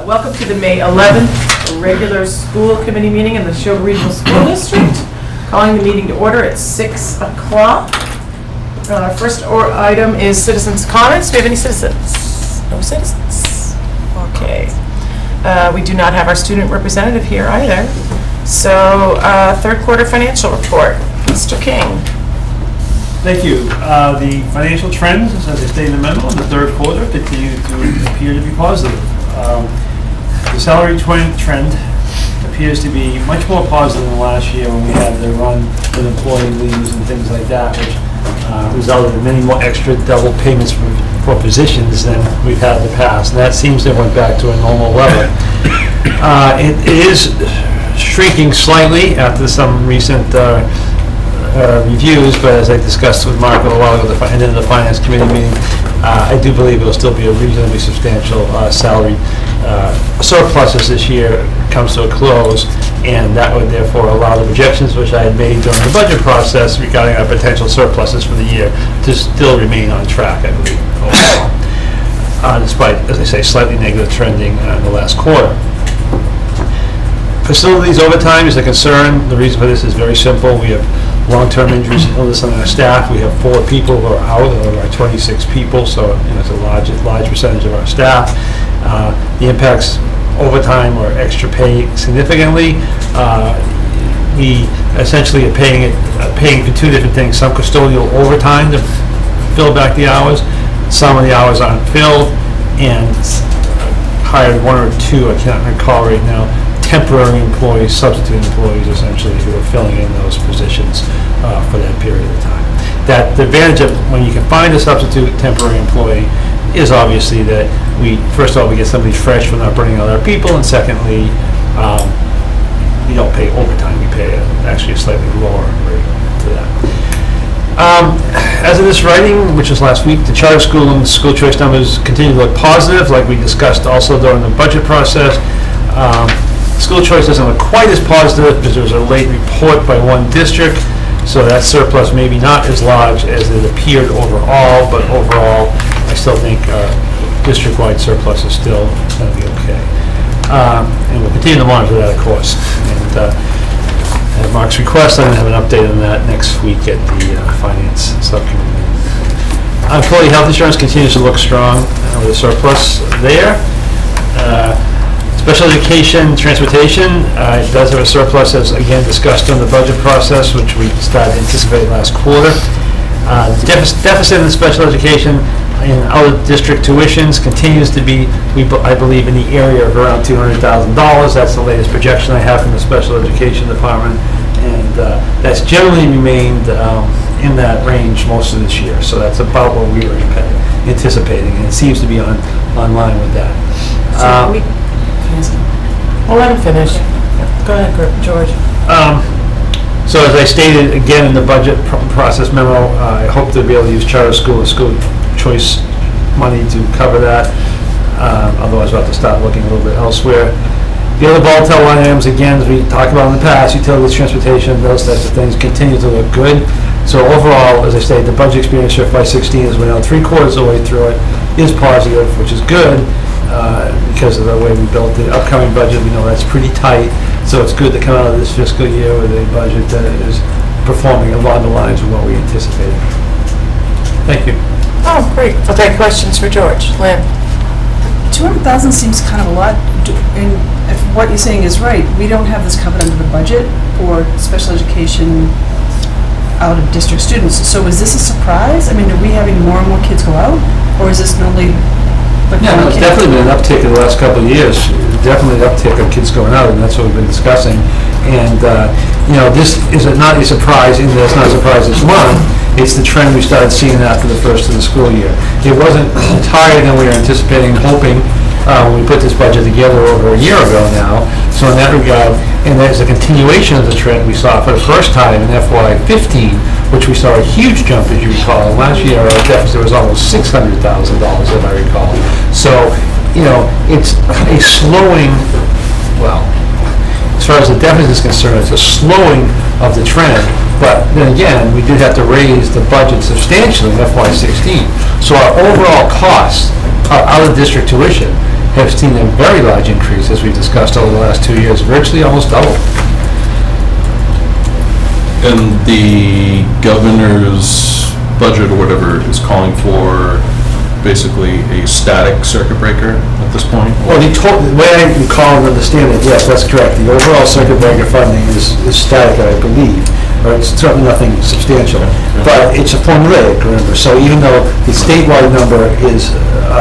Welcome to the May 11th regular school committee meeting in the Nashoba Regional School District. Calling the meeting to order at 6 o'clock. First item is citizens' comments. Do we have any citizens? No citizens? Okay. We do not have our student representative here either. So, third quarter financial report. Mr. King. Thank you. The financial trends, as I stated in the memo, in the third quarter continue to appear to be positive. The salary trend appears to be much more positive than last year when we had the run with employee leaves and things like that, which resulted in many more extra double payments for positions than we've had in the past. And that seems to have went back to a normal level. It is shrinking slightly after some recent reviews, but as I discussed with Mark a little while ago, and in the Finance Committee meeting, I do believe it will still be a reasonably substantial salary surpluses this year comes to a close, and that would therefore allow the projections which I had made during the budget process regarding our potential surpluses for the year to still remain on track, I believe, overall, despite, as I say, slightly negative trending in the last quarter. Facilities overtime is a concern. The reason for this is very simple. We have long-term injuries and illness on our staff. We have 4 people who are out of our 26 people, so it's a large percentage of our staff. The impacts overtime or extra pay significantly. We essentially are paying for 2 different things: some custodial overtime to fill back the hours, some of the hours aren't filled, and hired 1 or 2, I can't recall right now, temporary employees, substitute employees, essentially, who are filling in those positions for that period of time. That the advantage of when you can find a substitute temporary employee is obviously that first of all, we get somebody fresh, we're not burning out our people, and secondly, we don't pay overtime, we pay actually a slightly lower rate to that. As of this writing, which was last week, the charter school and school choice numbers continue to look positive, like we discussed also during the budget process. School choice doesn't look quite as positive because there was a late report by one district, so that surplus maybe not as large as it appeared overall, but overall I still think district-wide surplus is still going to be okay. And we'll continue to monitor that, of course. And at Mark's request, I'm going to have an update on that next week at the Finance Subcommittee. Employee health insurance continues to look strong with a surplus there. Special education transportation, it does have a surplus, as again discussed in the budget process, which we started to anticipate last quarter. The deficit in special education in out of district tuitions continues to be, I believe, in the area of around $200,000. That's the latest projection I have from the special education department, and that's generally remained in that range most of this year. So that's about what we were anticipating, and it seems to be on line with that. Well, let him finish. Go ahead, George. So as I stated again in the budget process memo, I hope to be able to use charter school and school choice money to cover that. Otherwise, we'll have to start looking a little bit elsewhere. The other volatile line items, again, as we talked about in the past, utilities, transportation, those types of things continue to look good. So overall, as I stated, the budget experience for FY16, as we know, 3/4 of the way through it, is positive, which is good. Because of the way we built the upcoming budget, we know that's pretty tight. So it's good to come out of this fiscal year with a budget that is performing along the lines of what we anticipated. Thank you. Oh, great. Okay, questions for George. Lynn? 200,000 seems kind of a lot, and if what you're saying is right, we don't have this covered under the budget for special education out of district students. So is this a surprise? I mean, are we having more and more kids go out, or is this normally? Yeah, no, it's definitely been an uptick in the last couple of years. Definitely an uptick of kids going out, and that's what we've been discussing. And this is not a surprise in that it's not a surprise this month. It's the trend we started seeing after the first of the school year. It wasn't higher than we were anticipating and hoping when we put this budget together over a year ago now. So in that regard, and there's a continuation of the trend we saw for the first time in FY15, which we saw a huge jump, as you recall. Last year, our deficit was almost $600,000, if I recall. So, it's a slowing, well, as far as the deficit is concerned, it's a slowing of the trend. But then again, we did have to raise the budget substantially in FY16. So our overall costs, our out-of-district tuition, have seen a very large increase, as we've discussed over the last 2 years, virtually almost double. And the governor's budget or whatever is calling for basically a static circuit breaker at this point? Well, the way I recall and understand it, yes, that's correct. The overall circuit breaker funding is static, I believe, or it's certainly nothing substantial. But it's a formulaic, remember, so even though the statewide number is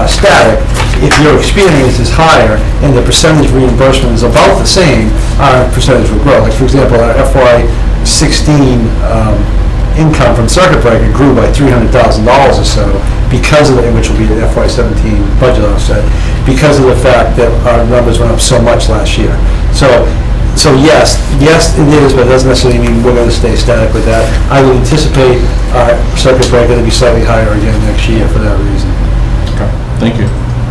static, if your experience is higher and the percentage reimbursement is about the same, our percentage will grow. Like, for example, our FY16 income from circuit breaker grew by $300,000 or so because of which will be the FY17 budget offset, because of the fact that our numbers went up so much last year. So yes, it is, but it doesn't necessarily mean we're going to stay static with that. I would anticipate our circuit breaker to be slightly higher again next year for that reason. Okay, thank you.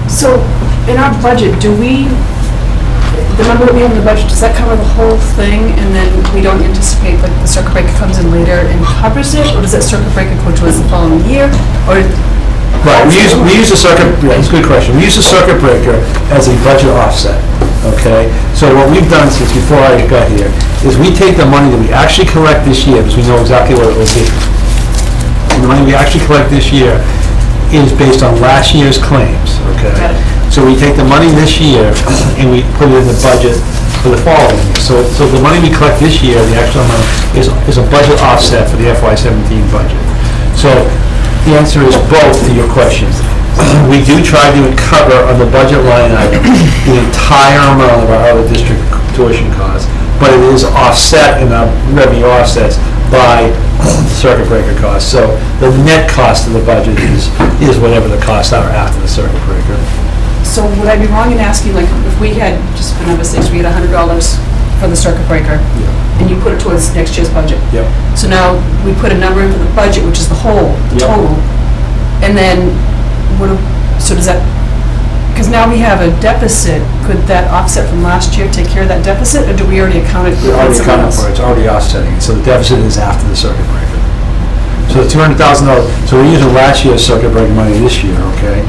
So, in our budget, the number that we have in the budget, does that cover the whole thing, and then we don't anticipate, like, the circuit breaker comes in later and covers it, or does that circuit breaker go towards the following year, or? Right, we use the circuit, that's a good question. We use the circuit breaker as a budget offset, okay? So what we've done since before I got here is we take the money that we actually collect this year, because we know exactly what it will be. And the money we actually collect this year is based on last year's claims, okay? Got it. So we take the money this year and we put it in the budget for the following year. So the money we collect this year, the actual amount, is a budget offset for the FY17 budget. So the answer is both to your questions. We do try to cover on the budget line item the entire amount of our out-of-district tuition costs, but it is offset in our revenue offsets by circuit breaker costs. So the net cost of the budget is whatever the costs are after the circuit breaker. So would I be wrong in asking, like, if we had, just for number 6, we had $100 for the circuit breaker, and you put it towards next year's budget? Yep. So now we put a number in for the budget, which is the whole, the Yep. total, and then, so does that, because now we have a deficit, could that offset from last year take care of that deficit, or do we already account it? We already accounted for it, it's already offsetting it, so the deficit is after the circuit breaker. So the $200,000, so we're using last year's circuit breaker money this year, okay?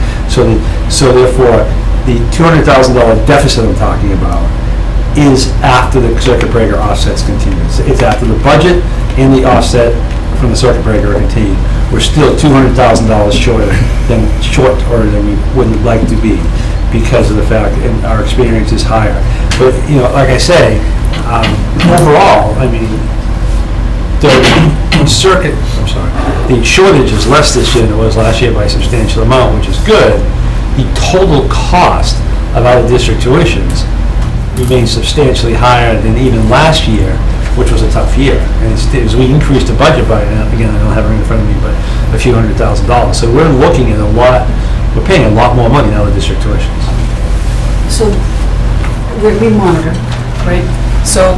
So therefore, the $200,000 deficit I'm talking about is after the circuit breaker offsets continue. It's after the budget and the offset from the circuit breaker are continued. We're still $200,000 shorter than we would like to be because of the fact that our experience is higher. But, like I say, overall, I mean, the shortage is less this year than it was last year by a substantial amount, which is good. The total cost of out-of-district tuitions remains substantially higher than even last year, which was a tough year. And as we increased the budget by, again, I don't have it in front of me, but a few $100,000. So we're looking at we're paying a lot more money in out-of-district tuitions. So we monitor, right? So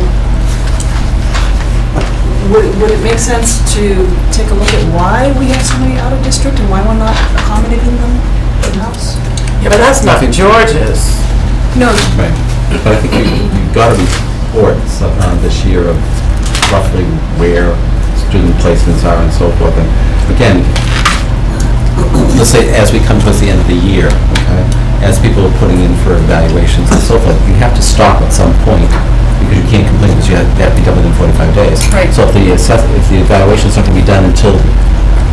would it make sense to take a look at why we have so many out-of-district and why we're not accommodating them in-house? Yeah, but that's not George's. No. Right, but I think you've got a report this year of roughly where student placements are and so forth. And again, let's say as we come towards the end of the year, okay, as people are putting in for evaluations and so forth, you have to stop at some point because you can't complete because you have to be done within 45 days. Right. So if the evaluation's not going to be done until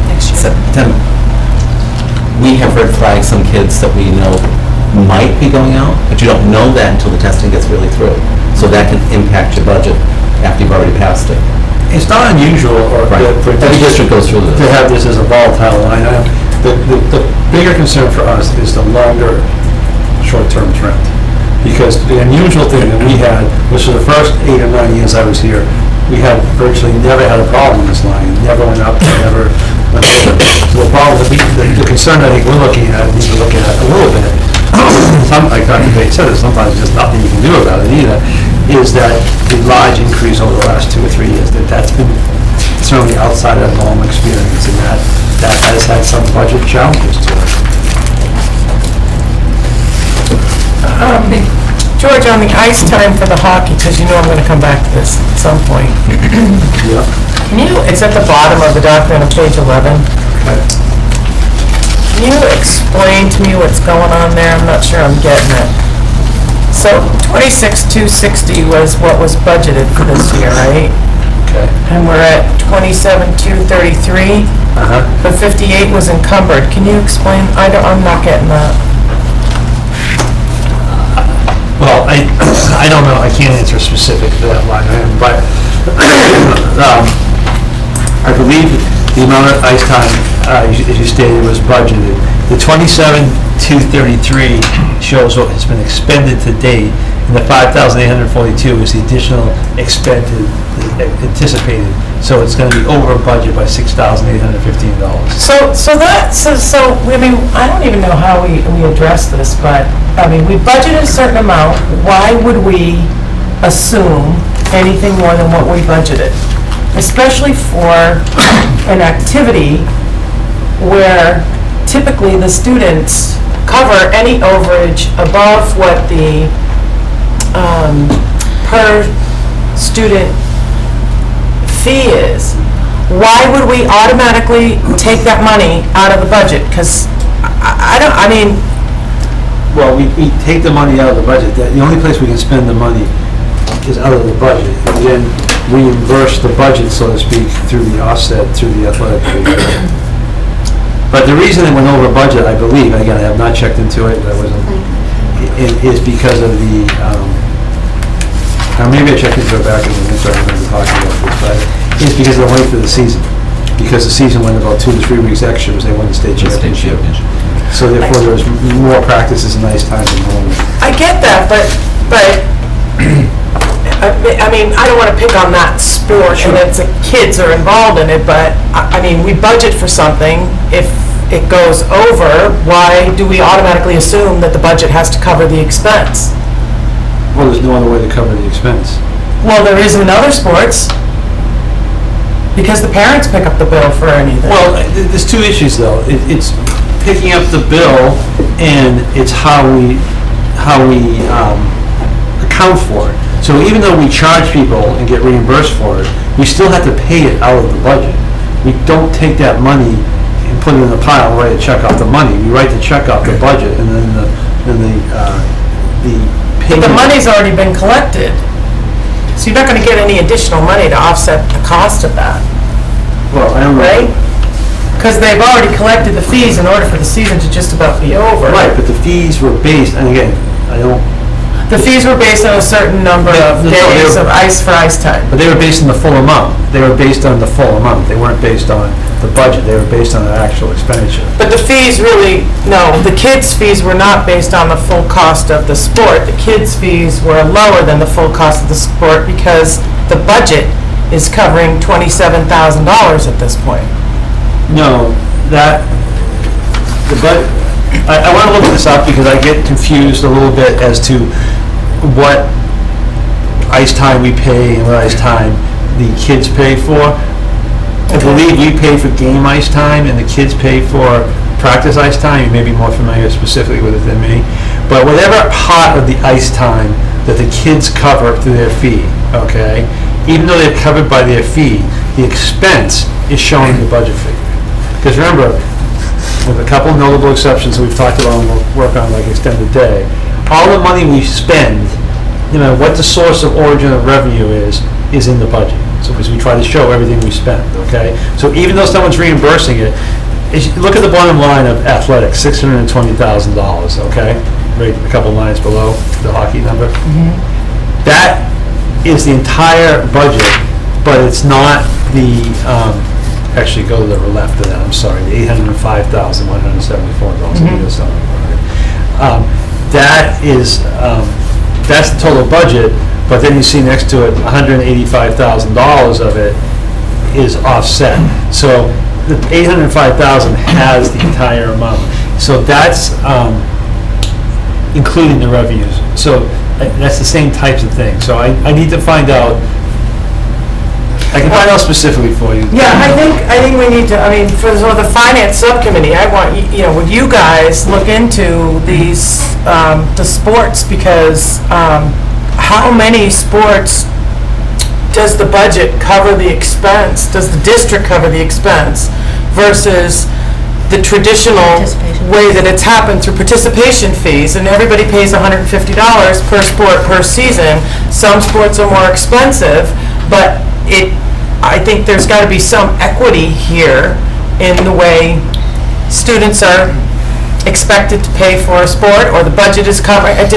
Next year. September, we have red flagged some kids that we know might be going out, but you don't know that until the testing gets really through. So that can impact your budget after you've already passed it. It's not unusual Right. for Every district goes through this. to have this as a volatile line item. The bigger concern for us is the longer short-term trend. Because the unusual thing that we had was for the first 8 or 9 years I was here, we had virtually never had a problem in this line. It never went up, it never went over. So the problem, the concern I think we're looking at, need to look at a little bit, like Dr. Bates said, there's sometimes just nothing you can do about it either, is that the large increase over the last 2 or 3 years, that's been certainly outside of normal experience, and that has had some budget challenges to it. George, on the ice time for the hockey, because you know I'm going to come back to this at some point. Yeah. It's at the bottom of the document on page 11. Okay. Can can you explain to me what's going on there? I'm not sure I'm getting it. So 26,260 was what was budgeted for this year, right? Okay. And we're at 27,233, but 58 was encumbered. Can you explain? I'm not getting that. Well, I don't know, I can't answer specific to that line item, but I believe the amount of ice time, as you stated, was budgeted. The 27,233 shows what has been expended to date, and the 5,842 is the additional expended, anticipated. So it's going to be over budget by $6,815. So I mean, I don't even know how we address this, but I mean, we budgeted a certain amount. Why would we assume anything more than what we budgeted? Especially for an activity where typically the students cover any overage above what the per student fee is. Why would we automatically take that money out of the budget? Because I mean, Well, we take the money out of the budget. The only place we can spend the money is out of the budget. We then reimburse the budget, so to speak, through the offset, through the athletic fee. But the reason it went over budget, I believe, and again, I have not checked into it, is because of the, maybe I checked into it back in the winter, I remember talking about this, but it's because of the length of the season. Because the season went about 2 to 3 weeks extra, because they won the state championship. So therefore, there was more practices and ice time than normal. I get that, but I mean, I don't want to pick on that sport, Sure. and it's kids are involved in it, but I mean, we budget for something. If it goes over, why do we automatically assume that the budget has to cover the expense? Well, there's no other way to cover the expense. Well, there is in other sports, because the parents pick up the bill for anything. Well, there's two issues, though. It's picking up the bill, and it's how we account for it. So even though we charge people and get reimbursed for it, we still have to pay it out of the budget. We don't take that money and put it in a pile and write a check off the money. We write the check off the budget, and then the But payment. the money's already been collected, so you're not going to get any additional money to offset the cost of that, Well, I don't know. right? Because they've already collected the fees in order for the season to just about be over. Right, but the fees were based, and again, I don't, The fees were based on a certain number of No, days of ice for ice time. but they were based on the full amount. They were based on the full amount. They weren't based on the budget. They were based on the actual expenditure. But the fees really, no, the kids' fees were not based on the full cost of the sport. The kids' fees were lower than the full cost of the sport because the budget is covering $27,000 at this point. No, I want to look this up because I get confused a little bit as to what ice time we pay and what ice time the kids pay for. I believe you pay for game ice time and the kids pay for practice ice time. You may be more familiar specifically with it than me. But whatever part of the ice time that the kids cover through their fee, okay, even though they're covered by their fee, the expense is shown in the budget figure. Because remember, with a couple notable exceptions that we've talked about and we'll work on, like extended day, all the money we spend, no matter what the source of origin of revenue is in the budget. So because we try to show everything we spend, okay? So even though someone's reimbursing it, look at the bottom line of athletics, $620,000, okay? Right, a couple lines below the hockey number. That is the entire budget, but it's not the, actually go to the left of that, I'm sorry, the $805,174. That is, that's the total budget, but then you see next to it, $185,000 of it is offset. So the $805,000 has the entire amount. So that's including the revenues. So that's the same types of things. So I need to find out, I can find out specifically for you. Yeah, I think we need to, I mean, for the finance subcommittee, I want, would you guys look into these, the sports, because how many sports does the budget cover the expense? Does the district cover the expense versus the traditional way that it's happened through participation fees, and everybody pays $150 per sport per season. Some sports are more expensive, but I think there's got to be some equity here in the way students are expected to pay for a sport, or the budget is covered. It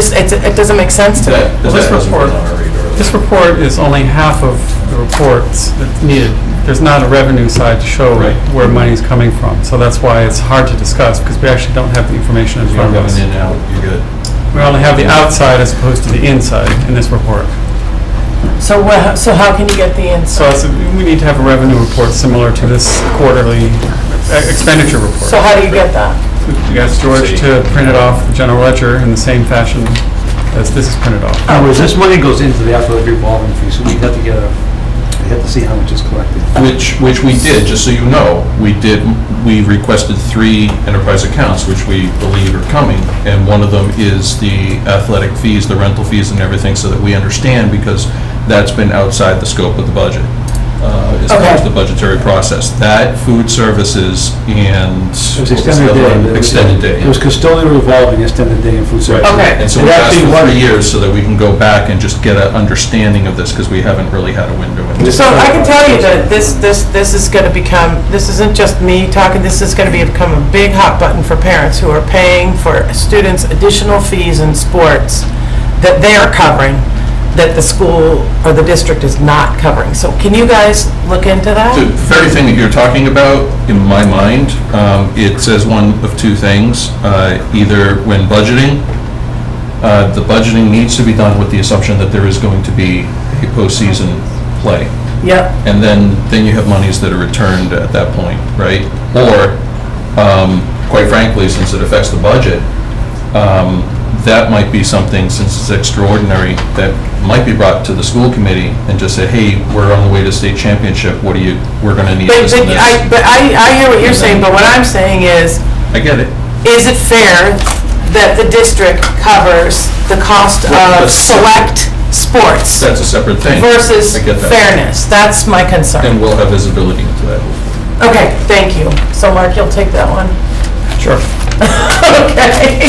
doesn't make sense to me. This report is only half of the reports that's needed. There's not a revenue side to show where money's coming from. So that's why it's hard to discuss, because we actually don't have the information in front of us. In and out, you're good. We only have the outside as opposed to the inside in this report. So how can you get the So inside? we need to have a revenue report similar to this quarterly expenditure report. So how do you get that? We asked George to print it off the general ledger in the same fashion as this is printed off. In other words, this money goes into the athletic revolving fee, so we have to see how much is collected. Which we did, just so you know, we requested 3 enterprise accounts, which we believe are coming, and one of them is the athletic fees, the rental fees and everything, so that we understand, because that's been outside the scope of the budget, as far as the budgetary process. That, food services, and... It was extended day. Extended day. It was custodial revolving, extended day, and food service. Okay. And so we asked for 3 years so that we can go back and just get an understanding of this, because we haven't really had a window in this. So I can tell you that this is going to become, this isn't just me talking, this is going to become a big hot button for parents who are paying for students additional fees in sports that they are covering, that the school or the district is not covering. So can you guys look into that? The very thing that you're talking about, in my mind, it says one of 2 things. Either when budgeting, the budgeting needs to be done with the assumption that there is going to be a postseason play. Yep. And then you have monies that are returned at that point, right? Or, quite frankly, since it affects the budget, that might be something, since it's extraordinary, that might be brought to the school committee and just say, hey, we're on the way to state championship, we're going to need this and this. I hear what you're saying, but what I'm saying is, I get it. is it fair that the district covers the cost of select sports That's a separate thing. versus I get that. fairness? That's my concern. And we'll have visibility into that. Okay, thank you. So Mark, you'll take that one? Sure. Okay.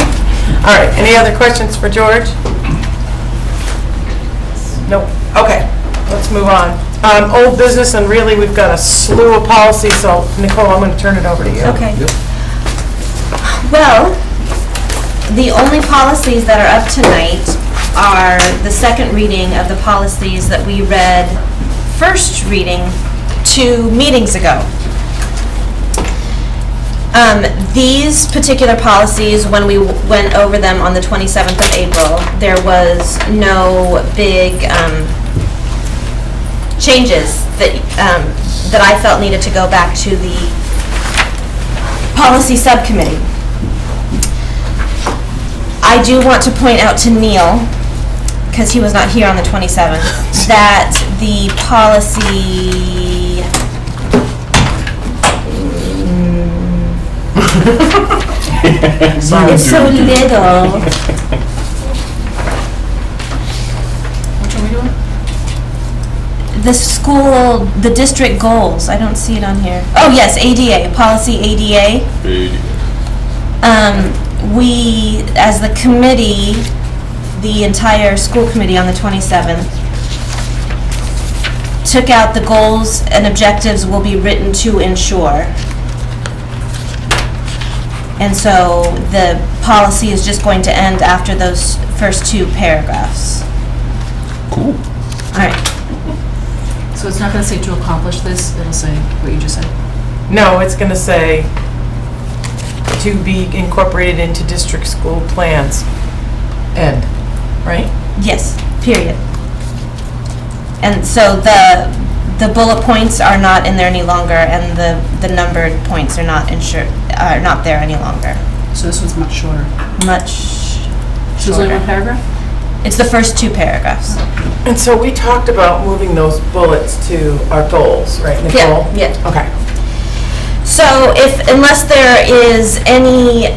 All right, any other questions for George? Nope. Okay, let's move on. Old business, and really, we've got a slew of policies, so Nicole, I'm going to turn it over to you. Okay. Well, the only policies that are up tonight are the second reading of the policies that we read first reading 2 meetings ago. These particular policies, when we went over them on the 27th of April, there was no big changes that I felt needed to go back to the policy subcommittee. I do want to point out to Neil, because he was not here on the 27th, that the policy... It's so little. Which are we doing? The district goals, I don't see it on here. Oh, yes, ADA, policy ADA. We, as the committee, the entire school committee on the 27th, took out the goals and objectives will be written to ensure. And so the policy is just going to end after those first 2 paragraphs. Cool. All right. So it's not going to say to accomplish this, it'll say what you just said? No, it's going to say to be incorporated into district school plans. End, right? Yes, period. And so the bullet points are not in there any longer, and the numbered points are not there any longer. So this one's much shorter. Much So it's only shorter. one paragraph? It's the first 2 paragraphs. And so we talked about moving those bullets to our goals, right, Nicole? Yeah. Okay. So unless there is any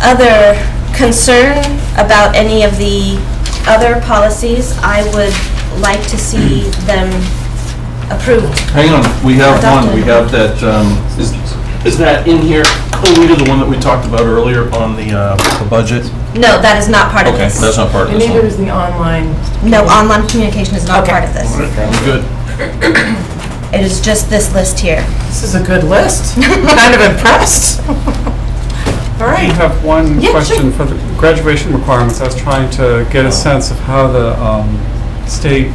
other concern about any of the other policies, I would like to see them approved. Hang on, we have one, Adopted. we have that, Is that in here, Alita, the one that we talked about earlier on the budget? No, that is not part of Okay, this. that's not part of And this neither one. is the online. No, online communication is not Okay. part of this. I'm good. It is just this list here. This is a good list. Kind of impressed. All I right. have one Yeah, question for the graduation requirements. I was trying to get a sense of how the state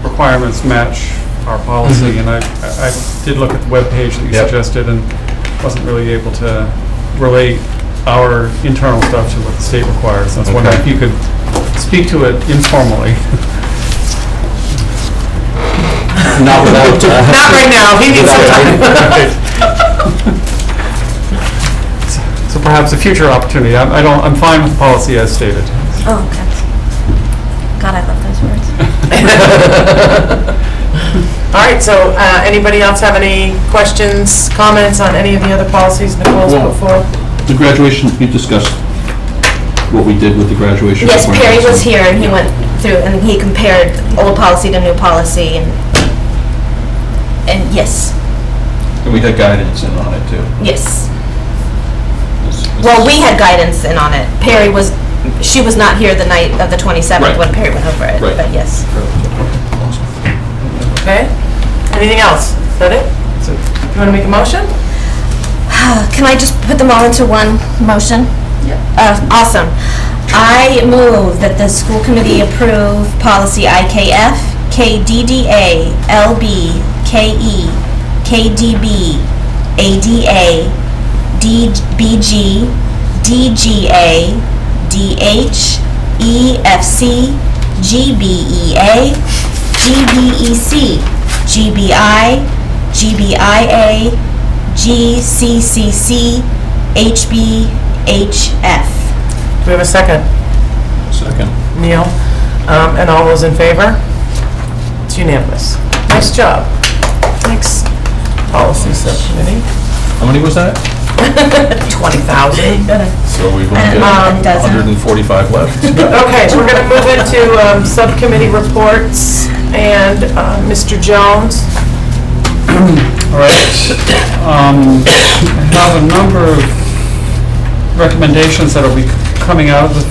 requirements match our policy, and I did look at the webpage that you Yep. suggested and wasn't really able to relate our internal stuff to what the state requires. I was wondering if you could speak to it informally. Not without, Not right now, he needs some time. So perhaps a future opportunity. I'm fine with the policy as stated. Oh, okay. God, I love those words. All right, so anybody else have any questions, comments on any of the other policies Nicole's put forward? The graduation, you discussed what we did with the graduation. Yes, requirements. Perry was here and he went through and he compared old policy to new policy and yes, And we had guidance in on it, too. yes. This- Well, we had guidance in on it. She was not here the night of the 27th Right. when Perry went over it, Right. but yes. Okay, anything else? Is that it? That's it. You want to make a motion? Can I just put them all into one motion? Yeah. Awesome. I move that the school committee approve policy IKF, KDDA, LB, KE, KDB, ADA, DBG, DGA, DH, EFC, GBEA, GBEC, GBI, GBIA, GCCC, HBHF. Do we have a second? Second. Neil? And all those in favor? It's unanimous. Nice job. Thanks, policy subcommittee. How many was that? 20,000. So we've only A got dozen. 145 left. Okay, we're going to move into subcommittee reports, and Mr. Jones. All right. I have a number of recommendations that will be coming out of the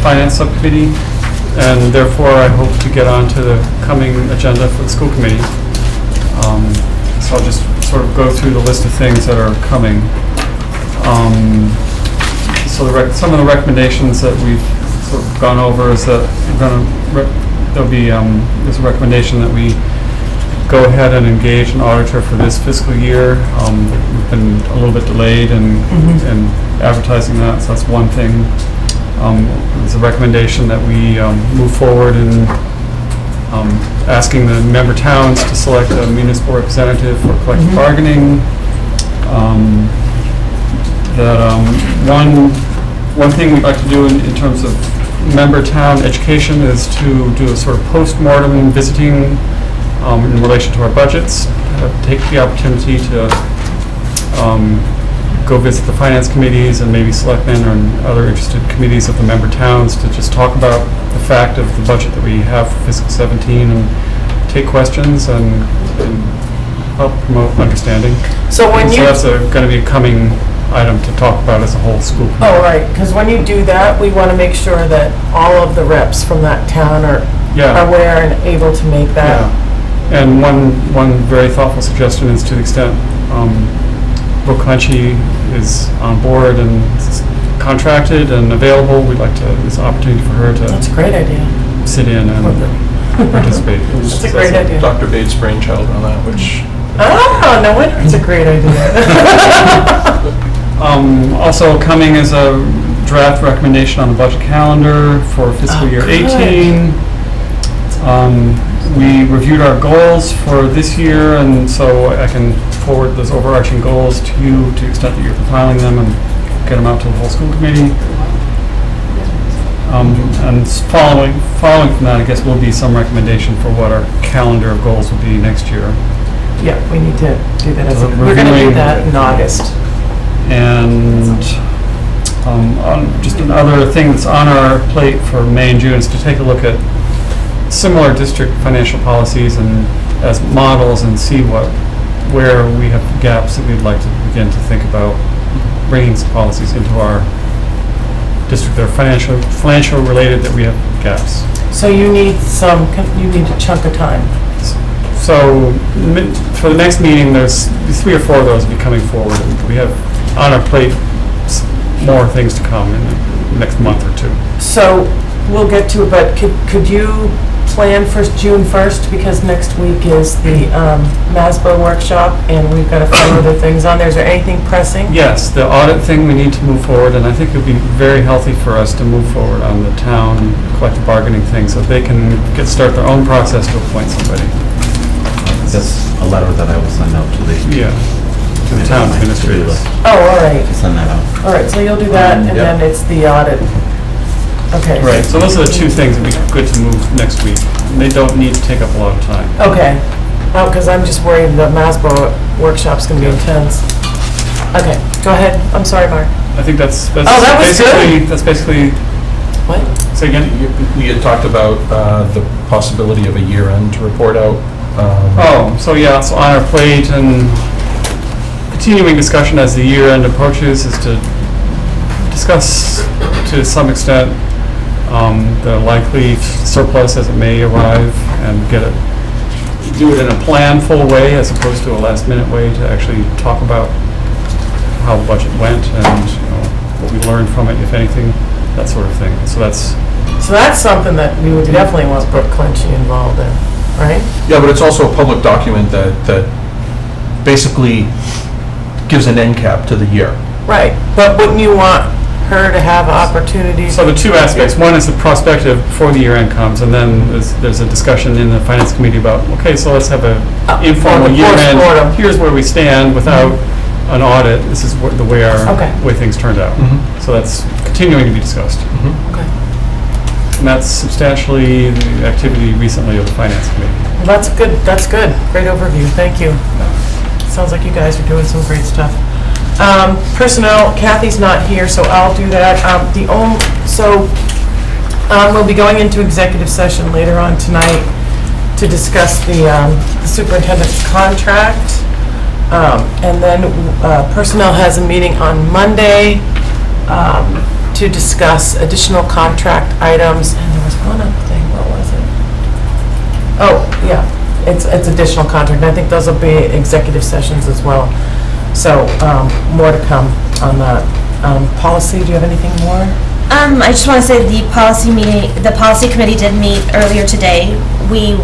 Finance Subcommittee, and therefore I hope to get onto the coming agenda for the school committee. So I'll just sort of go through the list of things that are coming. So some of the recommendations that we've sort of gone over is that there's a recommendation that we go ahead and engage an auditor for this fiscal year. We've been a little bit delayed in advertising that, so that's one thing. There's a recommendation that we move forward in asking the member towns to select a municipal representative for collective bargaining. One thing we'd like to do in terms of member town education is to do a sort of post-mortem visiting in relation to our budgets. Take the opportunity to go visit the finance committees and maybe selectmen or other interested committees of the member towns to just talk about the fact of the budget that we have for fiscal 17 and take questions and help promote understanding. So when So you... that's going to be a coming item to talk about as a whole school committee. Oh, right, because when you do that, we want to make sure that all of the reps from that town are Yeah. aware and able to make that. Yeah. And one very thoughtful suggestion is to the extent Brooke Hunchy is on board and is contracted and available, we'd like to, there's an opportunity for her That's to a great idea. sit in and participate. That's a great idea. Dr. Bates' brainchild on that, which Oh, no wonder it's a great idea. Also coming is a draft recommendation on the budget calendar for fiscal year good. 18. We reviewed our goals for this year, and so I can forward those overarching goals to you to the extent that you're compiling them and get them out to the whole school committee. And following from that, I guess, will be some recommendation for what our calendar of goals will be next year. Yeah, we need to do that. So We're going to do reviewing- that in August. And just another thing that's on our plate for May and June is to take a look at similar district financial policies and as models and see what where we have gaps that we'd like to begin to think about bringing some policies into our district that are financial related, that we have gaps. So you need a chunk of time. So for the next meeting, there's 3 or 4 of those be coming forward. We have on our plate more things to come in the next month or 2. So we'll get to it, but could you plan for June 1st, because next week is the MASBO workshop, and we've got a few other things on there. Is there anything pressing? Yes, the audit thing, we need to move forward, and I think it would be very healthy for us to move forward on the town collective bargaining thing, so they can start their own process to appoint somebody. That's a letter that I will send out to the. Yeah, to the town administrators. Oh, all right. To send that out. All right, so you'll do that, and Yep. then it's the audit. Okay. Right, so those are the 2 things that would be good to move next week. And they don't need to take up a lot of time. Okay. Oh, because I'm just worried the MASBO workshop's going to be intense. Okay, go ahead. I'm sorry, Mark. I think that's that was basically, good. that's basically, What? say again? We had talked about the possibility of a year-end report out. Oh, so yeah, so on our plate and continuing discussion as the year end approaches is to discuss to some extent the likely surplus as it may arrive and do it in a planful way as opposed to a last minute way, to actually talk about how the budget went and what we learned from it, if anything, that sort of thing. So that's something that we would definitely want Brooke Clenchey involved in, right? Yeah, but it's also a public document that basically gives an end cap to the year. Right, but wouldn't you want her to have opportunities? So the 2 aspects, one is the prospective before the year end comes, and then there's a discussion in the finance committee about, okay, so let's have an informal the year end. postmortem. Here's where we stand without an audit. This is the way Okay. way things turned out. So that's continuing to be discussed. Okay. And that's substantially the activity recently of the finance committee. Well, that's good. Great overview, thank you. Sounds like you guys are doing some great stuff. Personnel, Kathy's not here, so I'll do that. We'll be going into executive session later on tonight to discuss the superintendent's contract. And then personnel has a meeting on Monday to discuss additional contract items. And there was one other thing, what was it? Oh, yeah, it's additional contract. I think those will be executive sessions as well. So more to come on that. Policy, do you have anything more? I just want to say the policy committee did meet earlier today. We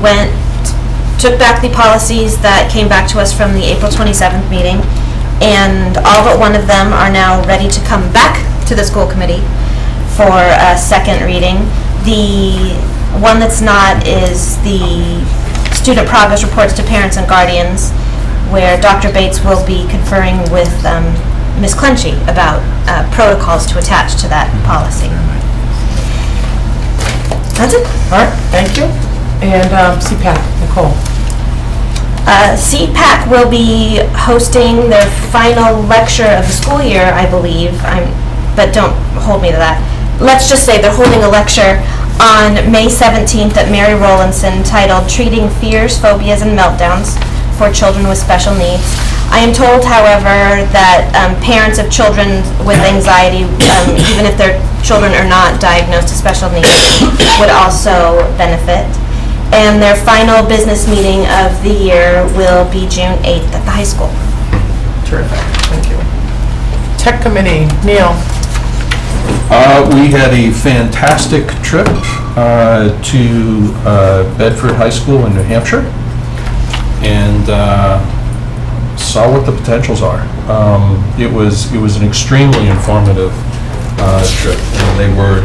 took back the policies that came back to us from the April 27th meeting, and all but one of them are now ready to come back to the school committee for a second reading. The one that's not is the student progress reports to parents and guardians, where Dr. Bates will be conferring with Ms. Clenchey about protocols to attach to that policy. That's it. All right, thank you. And SEPAC, Nicole. SEPAC will be hosting their final lecture of the school year, I believe, but don't hold me to that. Let's just say they're holding a lecture on May 17th at Mary Rowlandson titled Treating Fears, Phobias, and Meltdowns for Children with Special Needs. I am told, however, that parents of children with anxiety, even if their children are not diagnosed with special needs, would also benefit. And their final business meeting of the year will be June 8th at the high school. Terrific, thank you. Tech Committee, Neil. We had a fantastic trip to Bedford High School in New Hampshire, and saw what the potentials are. It was an extremely informative trip, and they were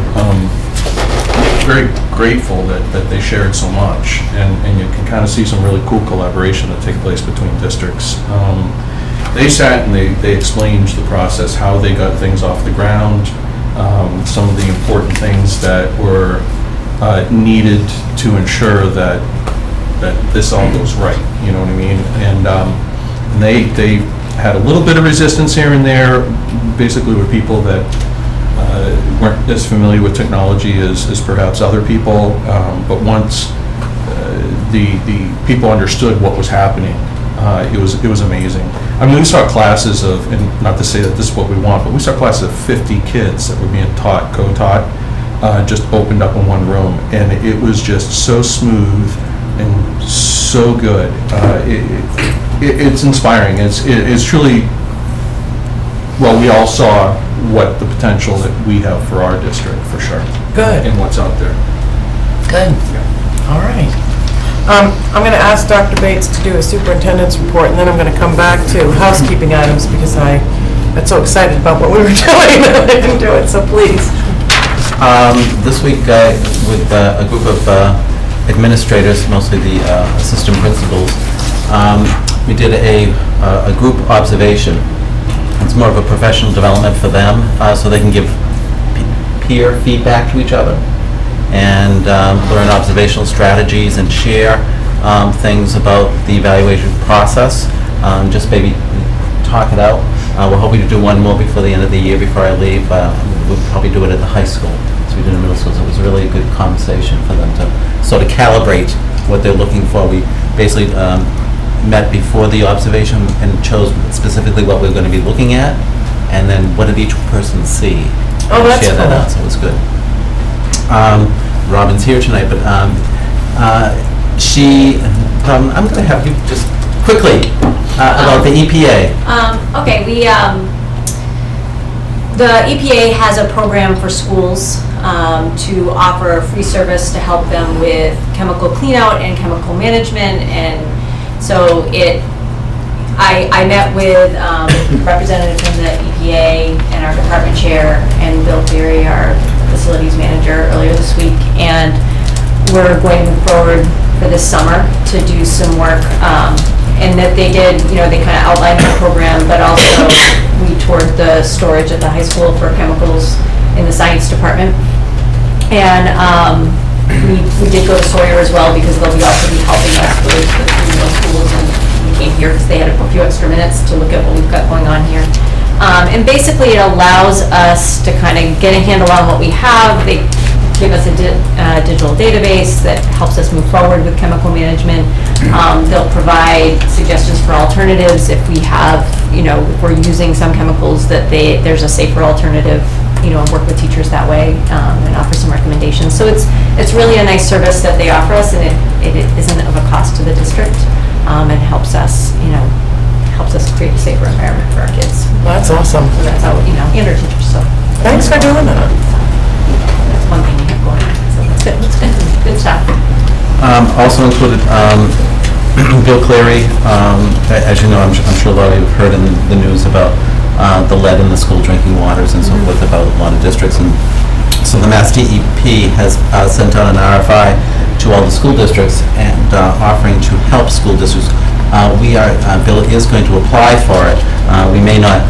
very grateful that they shared so much, and you can kind of see some really cool collaboration that take place between districts. They sat and they explained the process, how they got things off the ground, some of the important things that were needed to ensure that this all goes right, you know what I mean? And they had a little bit of resistance here and there, basically with people that weren't as familiar with technology as perhaps other people, but once the people understood what was happening, It was amazing. I mean, we saw classes of, and not to say that this is what we want, but we saw classes of 50 kids that were being taught, co-taught, just opened up in one room, and it was just so smooth and so good. It's inspiring. It's truly, well, we all saw what the potential that we have for our district, for sure. Good. And what's out there. Good. All right. I'm going to ask Dr. Bates to do a superintendent's report, and then I'm going to come back to housekeeping items because I got so excited about what we were doing that I didn't do it, so please. This week, with a group of administrators, mostly the assistant principals, we did a group observation. It's more of a professional development for them, so they can give peer feedback to each other and learn observational strategies and share things about the evaluation process. Just maybe talk it out. We're hoping to do one more before the end of the year, before I leave. We'll probably do it at the high school. So we did in middle school, so it was really a good conversation for them to sort of calibrate what they're looking for. We basically met before the observation and chose specifically what we were going to be looking at, and then what did each person see. Oh, that's share that cool. out, so it was good. Robin's here tonight, but I'm going to have you just quickly about the EPA. Okay, the EPA has a program for schools to offer free service to help them with chemical cleanout and chemical management, and so I met with representatives from the EPA and our department chair and Bill Cleary, our facilities manager, earlier this week, and we're going to move forward for this summer to do some work, and that they did, they kind of outlined the program, but also we toured the storage at the high school for chemicals in the science department, and we did go to Sawyer as well because they'll also be helping us with the 3 middle schools, and we came here because they had a few extra minutes to look at what we've got going on here. And basically it allows us to kind of get a handle on what we have. They give us a digital database that helps us move forward with chemical management. They'll provide suggestions for alternatives if we have, if we're using some chemicals that there's a safer alternative, and work with teachers that way, and offer some recommendations. So it's really a nice service that they offer us, and it isn't of a cost to the district, and helps us create a safer environment for our kids. That's awesome. So that's how, and our teachers, so. Thanks for doing that. That's one thing we have going on, so that's good, good stuff. Also included Bill Cleary. As you know, I'm sure a lot of you have heard in the news about the lead in the school drinking waters and so forth about a lot of districts. And so the Mass DEP has sent out an RFI to all the school districts and offering to help school districts. Bill is going to apply for it. We may not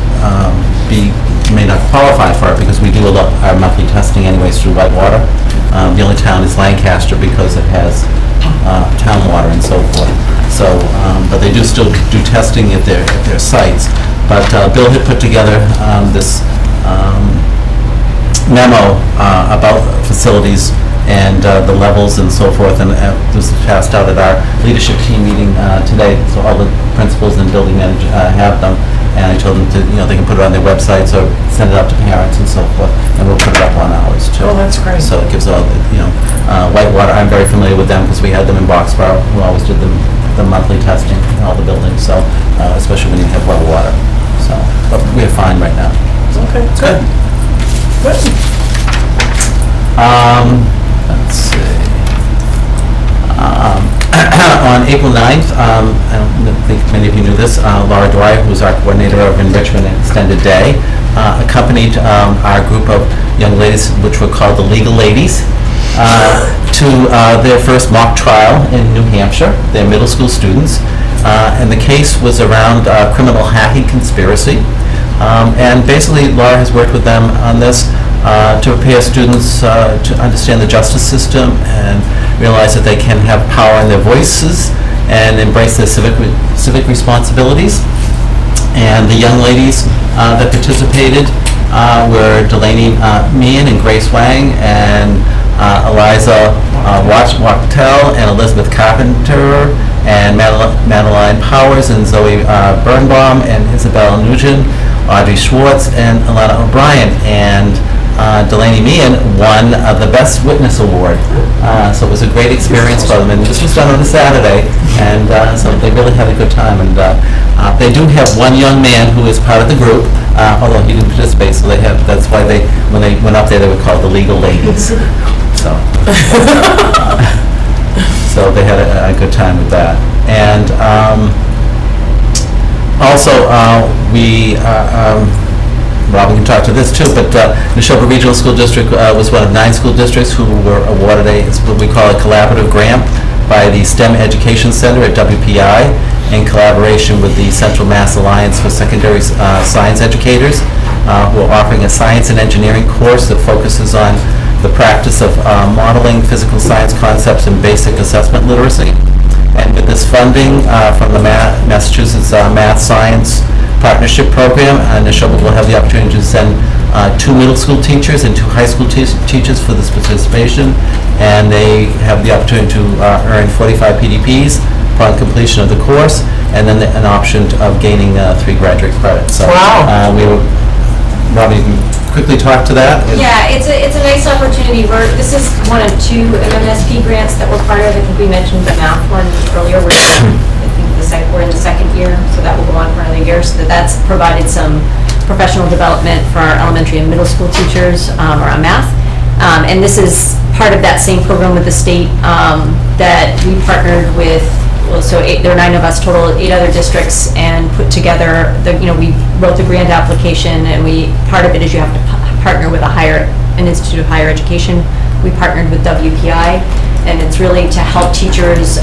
qualify for it because we do our monthly testing anyways through Whitewater. The only town is Lancaster because it has town water and so forth. So, but they do still do testing at their sites. But Bill had put together this memo about facilities and the levels and so forth, and this was passed out at our leadership team meeting today, so all the principals and building managers have them, and I told them to, they can put it on their websites or send it out to parents and so forth, and we'll put it up on ours too. Oh, that's great. So it gives all the, Whitewater, I'm very familiar with them because we had them in Boxborough, who always did the monthly testing in all the buildings, so especially when you have well water. So, but we're fine right now. Okay, good. Good. Let's see. On April 9th, I don't think many of you knew this, Laura Dwyer, who's our coordinator of Enrichment and Extended Day, accompanied our group of young ladies, which were called the Legal Ladies, to their first mock trial in New Hampshire. They're middle school students, and the case was around criminal hacking conspiracy. And basically, Laura has worked with them on this to prepare students to understand the justice system and realize that they can have power in their voices and embrace their civic responsibilities. And the young ladies that participated were Delaney Meehan and Grace Wang and Eliza Wachtel and Elizabeth Carpenter and Madeline Powers and Zoe Birnbaum and Isabel Nugent, Audrey Schwartz, and Alana O'Brien. And Delaney Meehan won the Best Witness Award. So it was a great experience for them. And this was done on a Saturday, and so they really had a good time. And they do have one young man who is part of the group, although he didn't participate, so that's why when they went up there, they were called the Legal Ladies. So, so they had a good time with that. And also, Robin can talk to this too, but Nashoba Regional School District was one of 9 school districts who were awarded what we call a collaborative grant by the STEM Education Center at WPI in collaboration with the Central Mass Alliance for Secondary Science Educators, who are offering a science and engineering course that focuses on the practice of modeling physical science concepts and basic assessment literacy. And with this funding from the Massachusetts Math Science Partnership Program, Nashoba will have the opportunity to send 2 middle school teachers and 2 high school teachers for this participation, and they have the opportunity to earn 45 PDPs upon completion of the course, and then an option of gaining 3 graduate credits. So, wow. Robbie, you can quickly talk to that? Yeah, it's a nice opportunity. This is one of 2 MMSP grants that we're part of. I think we mentioned the math one earlier. We're in the 2nd year, so that will go on for another year. So that's provided some professional development for our elementary and middle school teachers around math. And this is part of that same program with the state that we partnered with. Well, so there are 9 of us total, 8 other districts, and put together. We wrote the grant application, and part of it is you have to partner with an institute of higher education. We partnered with WPI, and it's really to help teachers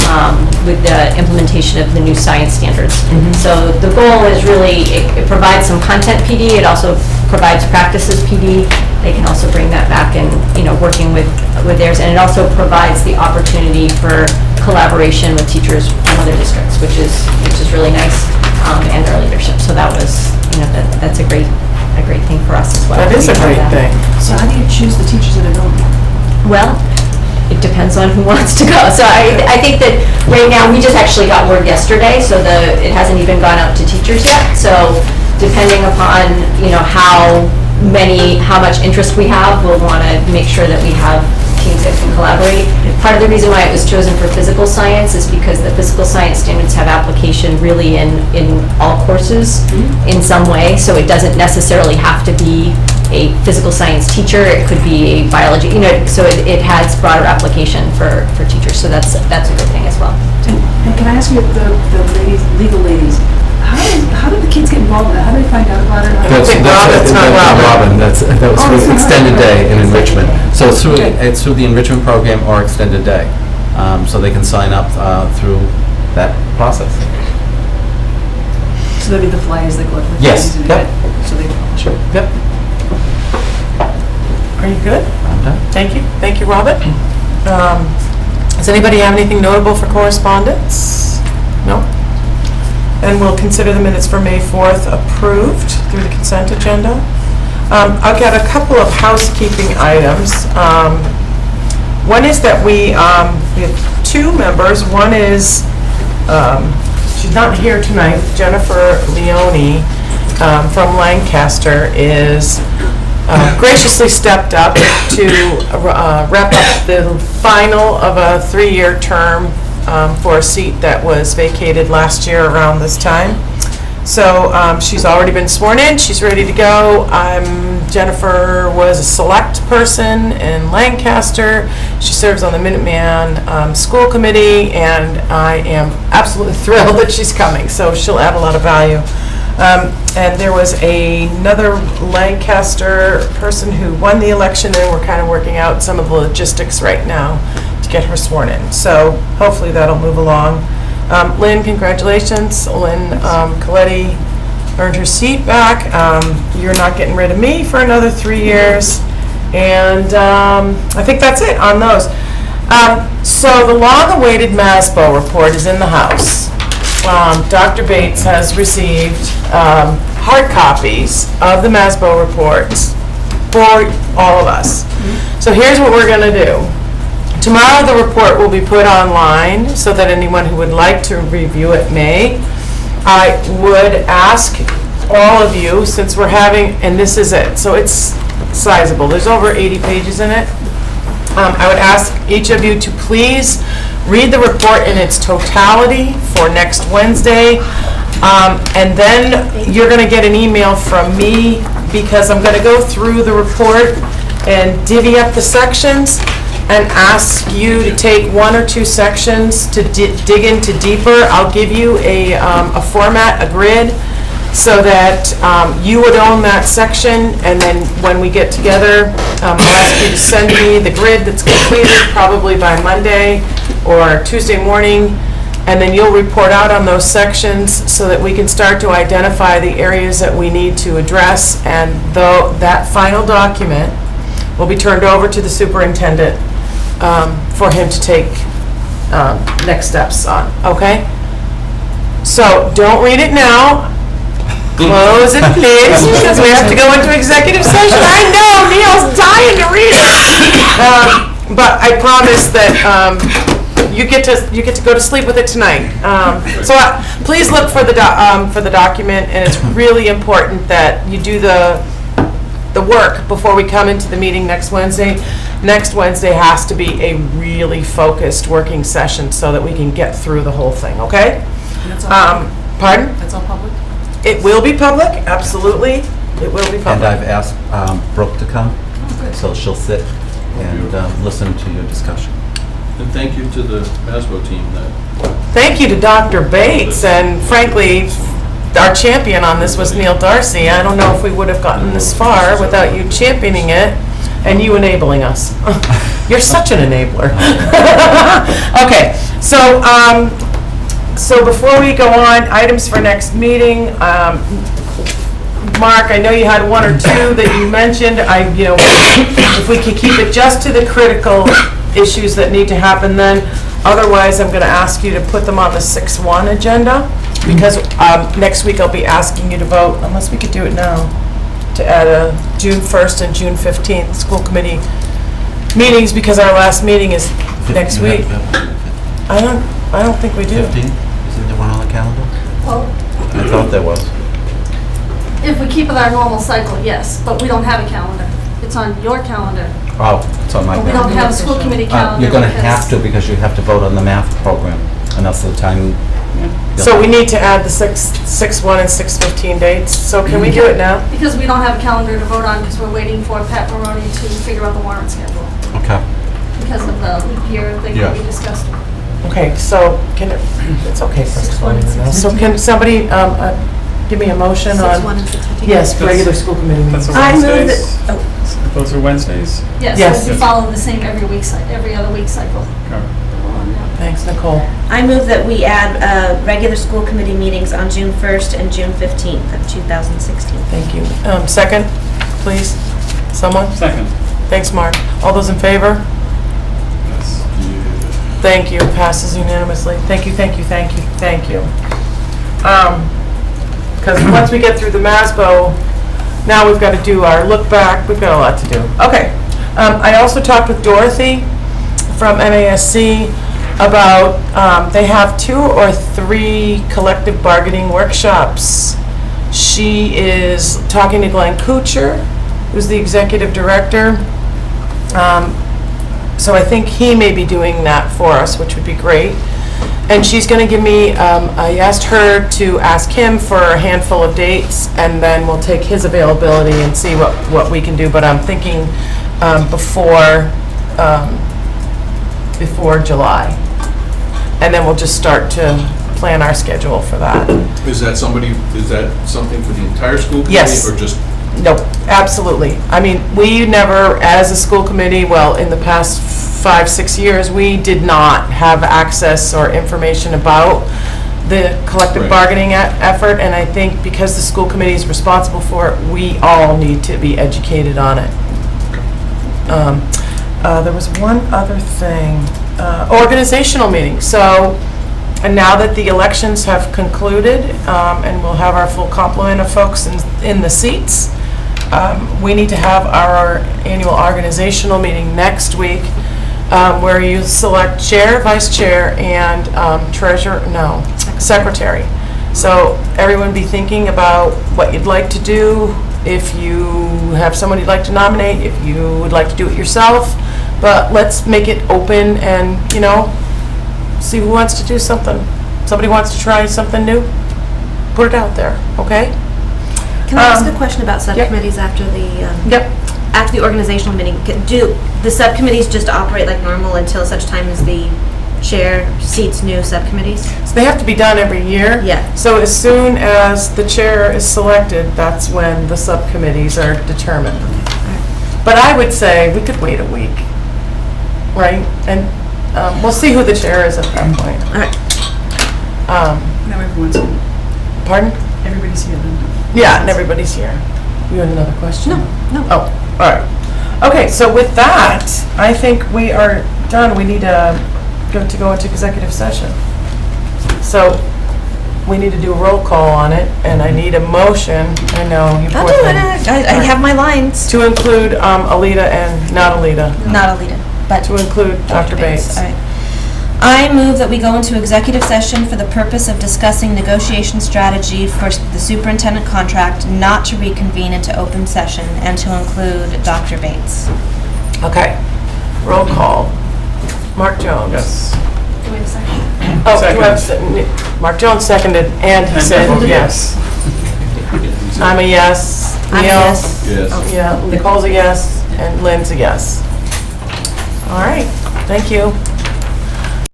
with the implementation of the new science standards. So the goal is really, it provides some content PD, it also provides practices PD. They can also bring that back and, working with theirs, and it also provides the opportunity for collaboration with teachers from other districts, which is really nice, and their leadership. So that was, that's a great thing for us as well. That is a great thing. So how do you choose the teachers that are going? Well, it depends on who wants to go. So I think that right now, we just actually got word yesterday, so it hasn't even gone out to teachers yet. So depending upon, how much interest we have, we'll want to make sure that we have teams that can collaborate. Part of the reason why it was chosen for physical science is because the physical science standards have application really in all courses in some way. So it doesn't necessarily have to be a physical science teacher. It could be a biology, so it has broader application for teachers. So that's a good thing as well. And can I ask you, the legal ladies, how did the kids get involved in that? How did they find out about it? That's not Robin. That was for extended day in enrichment. So it's through the enrichment program or extended day. So they can sign up through that process. So there'll be the flyers that go out to the Yes. families and Yep. so they Sure. Yep. Are you good? I'm done. Thank you. Thank you, Robert. Does anybody have anything notable for correspondence? No? And we'll consider the minutes for May 4th approved through the consent agenda. I've got a couple of housekeeping items. One is that we have 2 members. One is, she's not here tonight, Jennifer Leone from Lancaster is graciously stepped up to wrap up the final of a 3-year term for a seat that was vacated last year around this time. So she's already been sworn in, she's ready to go. Jennifer was a select person in Lancaster. She serves on the Minuteman School Committee, and I am absolutely thrilled that she's coming, so she'll add a lot of value. And there was another Lancaster person who won the election, and we're kind of working out some of the logistics right now to get her sworn in. So hopefully that'll move along. Lynn, congratulations. Lynn Coletti earned her seat back. You're not getting rid of me for another 3 years. And I think that's it on those. So the long-awaited MASBO report is in the House. Dr. Bates has received hard copies of the MASBO reports for all of us. So here's what we're going to do. Tomorrow, the report will be put online so that anyone who would like to review it may. I would ask all of you, since we're having, and this is it, so it's sizable, there's over 80 pages in it. I would ask each of you to please read the report in its totality for next Wednesday. And then you're going to get an email from me, because I'm going to go through the report and divvy up the sections and ask you to take one or two sections to dig into deeper. I'll give you a format, a grid, so that you would own that section, and then when we get together, I'll ask you to send me the grid that's completed, probably by Monday or Tuesday morning, and then you'll report out on those sections so that we can start to identify the areas that we need to address, and though that final document will be turned over to the superintendent for him to take next steps on, okay? So don't read it now. Close it, please, because we have to go into executive session. I know, Neil's dying to read it. But I promise that you get to go to sleep with it tonight. So please look for the document, and it's really important that you do the work before we come into the meeting next Wednesday. Next Wednesday has to be a really focused working session so that we can get through the whole thing, okay? Pardon? That's all public? It will be public, absolutely. It will be And public. I've asked Brooke to come, so she'll sit and listen to your discussion. And thank you to the MASBO team that. Thank you to Dr. Bates, and frankly, our champion on this was Neil Darcy. I don't know if we would have gotten this far without you championing it and you enabling us. You're such an enabler. Okay, so before we go on, items for next meeting. Mark, I know you had one or two that you mentioned. If we could keep it just to the critical issues that need to happen then. Otherwise, I'm going to ask you to put them on the 6-1 agenda, because next week I'll be asking you to vote, unless we could do it now, to add a June 1st and June 15th school committee meetings, because our last meeting is next week. I don't think we do. 15? Isn't there one on the calendar? Well, I thought there was. if we keep with our normal cycle, yes, but we don't have a calendar. It's on your calendar. Oh, it's on my But we don't calendar. have a school committee calendar. You're going to because- have to, because you have to vote on the math program, and that's the time. So we need to add the 6-1 and 6-15 dates. So can we do it now? Because we don't have a calendar to vote on, because we're waiting for Pat Maroney to figure out the warrant schedule, Okay. because of the leap year thing that we discussed. Okay, so it's okay for us to vote on it now. So 6-1 can somebody give me a motion on? 6-1 and 6-15. Yes, regular school committee That's meetings. a I move Wednesdays? that, Those are Wednesdays? Yes, Yes. so we follow the same every other week cycle. Okay. Thanks, Nicole. I move that we add regular school committee meetings on June 1st and June 15th of 2016. Thank you. Second, please? Someone? Second. Thanks, Mark. All those in favor? Yes. Thank you. Passes unanimously. Thank you, thank you, thank you, thank you. Because once we get through the MASBO, now we've got to do our look back. We've got a lot to do. Okay. I also talked with Dorothy from MASC about, they have 2 or 3 collective bargaining workshops. She is talking to Glenn Kuchar, who's the executive director. So I think he may be doing that for us, which would be great. And she's going to give me, I asked her to ask him for a handful of dates, and then we'll take his availability and see what we can do. But I'm thinking before July. And then we'll just start to plan our schedule for that. Is that something for the entire school committee? Yes. Or just? No, absolutely. I mean, we never, as a school committee, well, in the past 5-6 years, we did not have access or information about the collective Right. bargaining effort, and I think because the school committee is responsible for it, we all need to be educated on it. There was one other thing, organizational meeting. So, and now that the elections have concluded, and we'll have our full complement of folks in the seats, we need to have our annual organizational meeting next week. where you select chair, vice chair, and treasurer, no, secretary. So everyone be thinking about what you'd like to do, if you have someone you'd like to nominate, if you would like to do it yourself, but let's make it open and, see who wants to do something. Somebody wants to try something new? Put it out there, okay? Can I ask a question about subcommittees after the, Yep. after the organizational meeting? Do the subcommittees just operate like normal until such time as the chair seats new subcommittees? So they have to be done every year. Yeah. So as soon as the chair is selected, that's when the subcommittees are determined. But I would say we could wait a week, right? And we'll see who the chair is at that point. All right. Now everyone's here. Pardon? Everybody's here then. Yeah, and everybody's here. You had another question? No. Oh, all right. Okay, so with that, I think we are done. We need to go into executive session. So we need to do a roll call on it, and I need a motion. I know, you I'll poor do thing. it. I have my lines. To include Alita and not Alita. Not Alita, but To include Dr. Bates. All right. I move that we go into executive session for the purpose of discussing negotiation strategy for the superintendent contract, not to reconvene into open session, and to include Dr. Bates. Okay. Roll call. Mark Jones. Yes. Do we have a second? Oh, do I have Mark Jones seconded, and he said yes. I'm a yes. I'm a Neil? yes. Yes. Yeah, Nicole's a yes, and Lynn's a yes. All right, thank you.